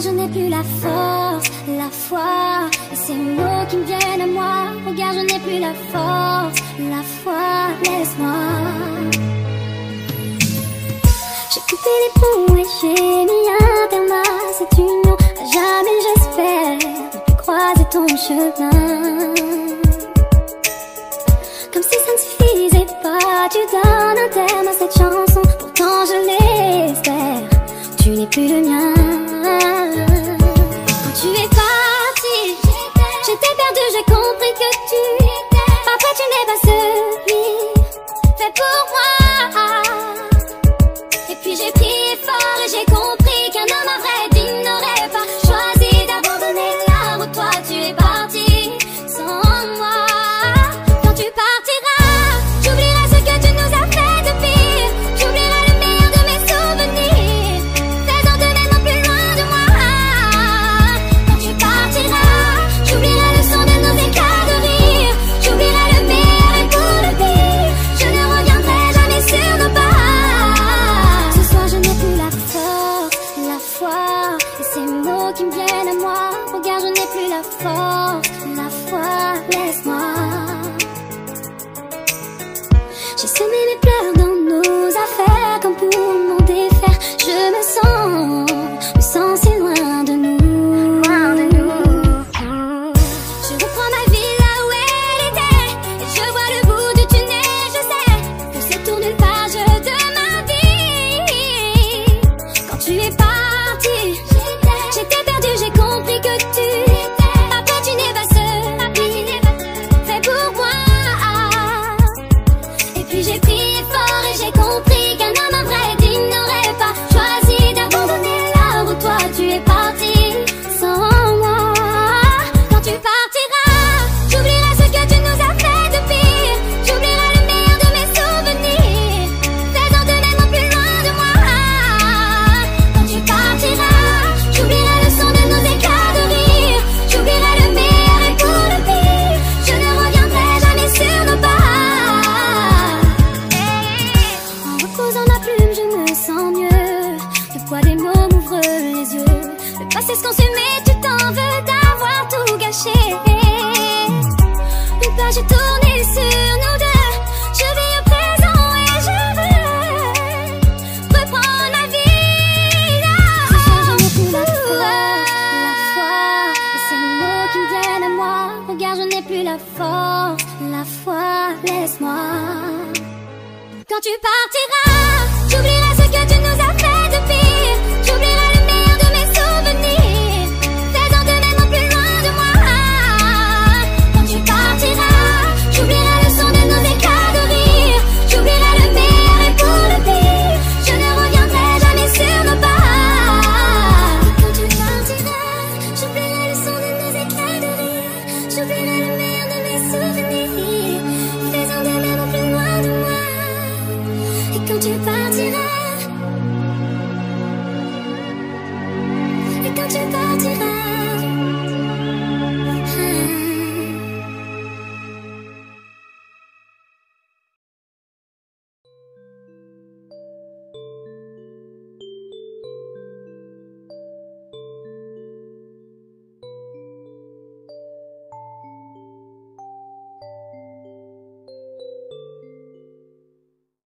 je n'ai plus la force, la foi. Et ces mots qui me viennent à moi. Regarde, je n'ai plus la force, la foi. Laisse-moi. J'ai coupé les ponts et j'ai mis un terme à cette union. À jamais, j'espère ne plus croiser ton chemin. Comme si ça ne suffisait pas, tu donnes un terme à cette chanson. Pourtant je l'espère, tu n'es plus le mien. Quand tu es parti, j'étais perdue, j'ai compris que après tu n'es pas celui fait pour moi. Et puis j'ai prié fort et j'ai compris qu'un homme à vrai digne n'aurait pas choisi d'abandonner la route. Toi tu es parti sans moi. Quand tu partiras, j'oublierai ce que tu nous as fait de pire. J'oublierai le meilleur de mes souvenirs. Fais-en de même plus loin de moi. Quand tu partiras, j'oublierai le son de nos éclats de rire. J'oublierai le meilleur et pour le pire. Je ne reviendrai jamais sur nos pas. Ce soir je n'ai plus la force, la foi. Et ces mots qui me viennent à moi. Regarde, je n'ai plus la force, la foi. Laisse-moi. J'ai semé mes pleurs dans nos affaires comme pour m'en défaire. Je me sens si loin de nous. Je reprends ma vie là où elle était et je vois le bout du tunnel. Je sais que c'est tourne une page de ma vie. Quand tu es parti, j'étais perdue, j'ai compris que après tu n'es pas celui fait pour moi. Et puis j'ai prié fort et j'ai compris qu'un homme à vrai digne n'aurait pas choisi d'abandonner la route. Toi tu es parti sans moi. Quand tu partiras, j'oublierai ce que tu nous as fait de pire. J'oublierai le meilleur de mes souvenirs. Fais-en de même plus loin de moi. Quand tu partiras, j'oublierai le son de nos éclats de rire. J'oublierai le meilleur et pour le pire. Je ne reviendrai jamais sur nos pas. En reposant ma plume, je me sens mieux. Le poids des mots m'ouvre les yeux. Le passé se consume et tu t'en veux d'avoir tout gâché. Une page est tournée sur nous deux. Je vis au présent et je veux reprendre ma vie. Ce soir je n'ai plus la foi. Et ces mots qui me viennent à moi. Regarde, je n'ai plus la force, la foi. Laisse-moi. Quand tu partiras,